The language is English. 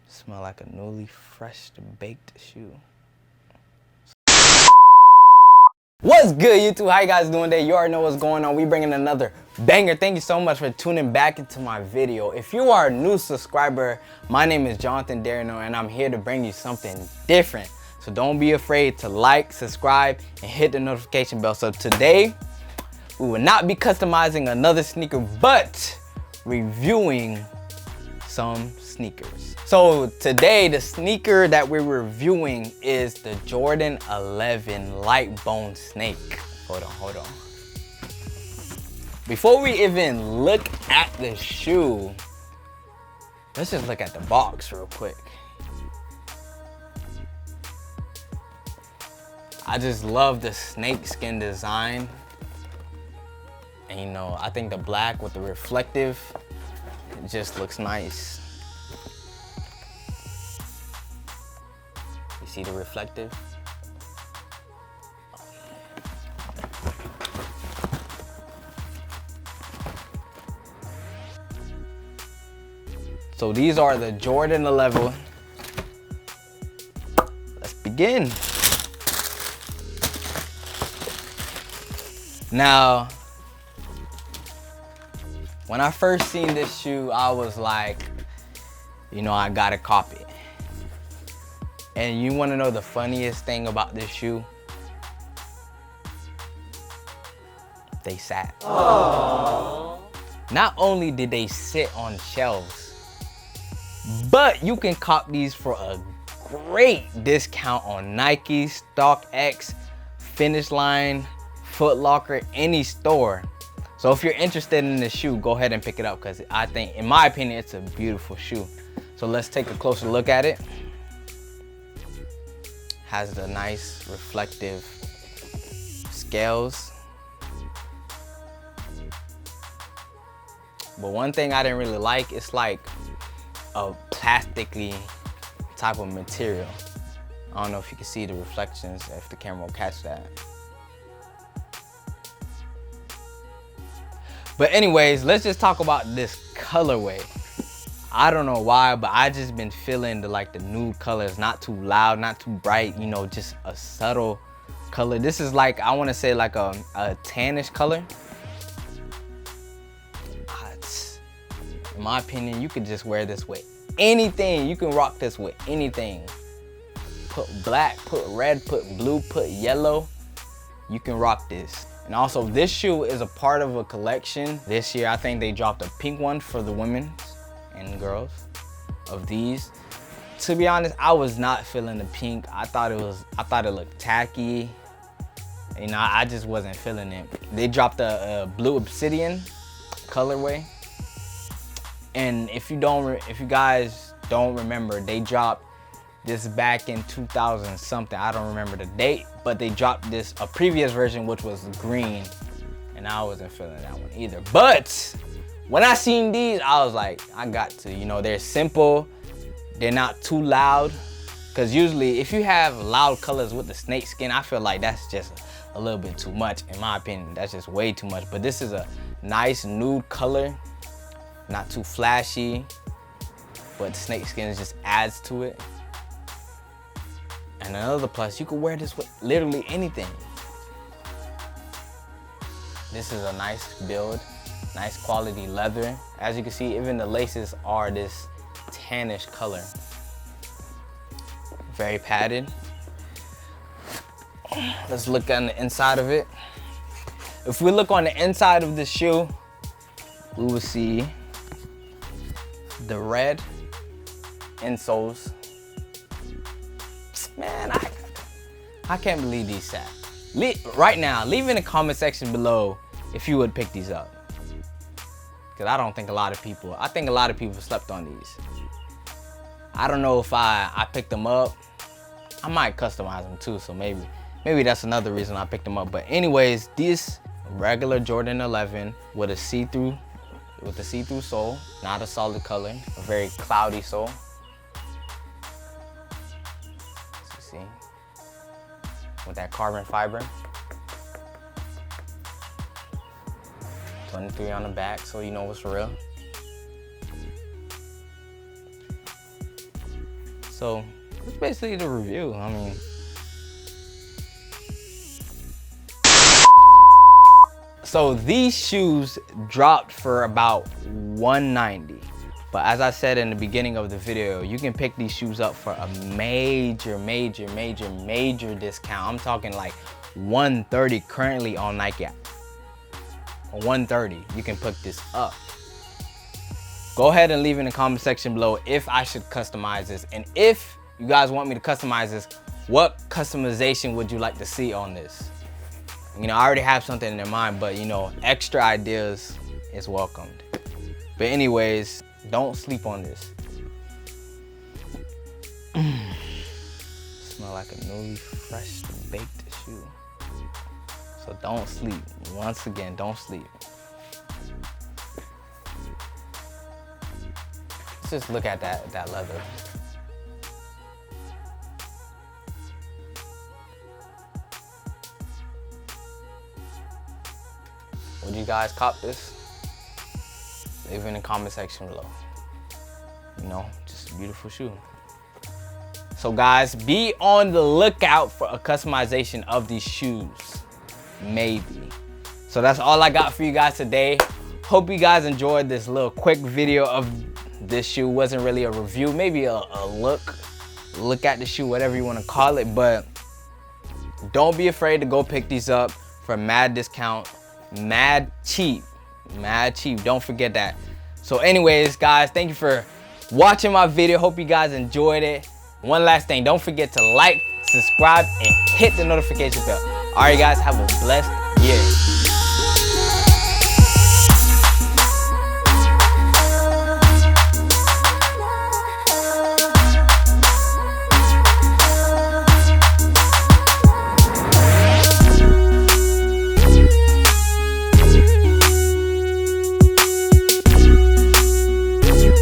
Smell like a newly fresh baked shoe. What's good, YouTube? How you guys doing today? You already know what's going on. We bringing another banger. Thank you so much for tuning back into my video. If you are a new subscriber, my name is Jonathan Derinor and I'm here to bring you something different. So don't be afraid to like, subscribe, and hit the notification bell. So today, we will not be customizing another sneaker, but reviewing some sneakers. So today, the sneaker that we're reviewing is the Jordan 11 light bone snake. Hold on. Before we even look at the shoe, let's just look at the box real quick. I just love the snake skin design. And you know, I think the black with the reflective, it just looks nice. You see the reflective? So these are the Jordan 11. Let's begin. Now, when I first seen this shoe, I was like, you know, I gotta cop it. And you wanna know the funniest thing about this shoe? They sat. Aww. Not only did they sit on shelves, but you can cop these for a great discount on Nike, StockX, Finish Line, Foot Locker, any store. So if you're interested in this shoe, go ahead and pick it up because I think, in my opinion, it's a beautiful shoe. So let's take a closer look at it. Has the nice reflective scales. But one thing I didn't really like, it's like a plasticky type of material. I don't know if you can see the reflections, if the camera will catch that. But anyways, let's just talk about this colorway. I don't know why, but I just been feeling the nude colors, not too loud, not too bright, you know, just a subtle color. This is like, I wanna say like a tannish color. In my opinion, you could just wear this with anything. You can rock this with anything. Put black, put red, put blue, put yellow. You can rock this. And also, this shoe is a part of a collection. This year, I think they dropped a pink one for the women and girls of these. To be honest, I was not feeling the pink. I thought it looked tacky. You know, I just wasn't feeling it. They dropped a blue obsidian colorway. And if you guys don't remember, they dropped this back in 2000 something. I don't remember the date, but they dropped a previous version which was green, and I wasn't feeling that one either. But when I seen these, I was like, I got to. You know, they're simple, they're not too loud, because usually if you have loud colors with the snake skin, I feel like that's just a little bit too much. In my opinion, that's just way too much. But this is a nice nude color, not too flashy, but the snake skin just adds to it. And another plus, you can wear this with literally anything. This is a nice build, nice quality leather. As you can see, even the laces are this tannish color. Very padded. Let's look on the inside of it. If we look on the inside of this shoe, we will see the red insoles. Man, I can't believe these sat. Right now, leave in the comment section below if you would pick these up. Because I think a lot of people slept on these. I don't know if I picked them up. I might customize them too, so maybe that's another reason I picked them up. But anyways, this regular Jordan 11 with a see-through sole, not a solid color, a very cloudy sole. See, with that carbon fiber. 23 on the back, so you know it's real. So that's basically the review. I mean, so these shoes dropped for about $190. But as I said in the beginning of the video, you can pick these shoes up for a major discount. I'm talking like $130 currently on Nike app. $130, you can pick this up. Go ahead and leave in the comment section below if I should customize this. And if you guys want me to customize this, what customization would you like to see on this? You know, I already have something in mind, but you know, extra ideas is welcomed. But anyways, don't sleep on this. Smell like a newly fresh baked shoe. So don't sleep. Once again, don't sleep. Let's just look at that leather. Would you guys cop this? Leave it in the comment section below. You know, just a beautiful shoe. So guys, be on the lookout for a customization of these shoes. Maybe. So that's all I got for you guys today. Hope you guys enjoyed this little quick video of this shoe. Wasn't really a review, maybe a look at the shoe, whatever you want to call it. But don't be afraid to go pick these up for mad discount, mad cheap. Don't forget that. So anyways, guys, thank you for watching my video. Hope you guys enjoyed it. One last thing, don't forget to like, subscribe, and hit the notification bell. All right, guys, have a blessed year.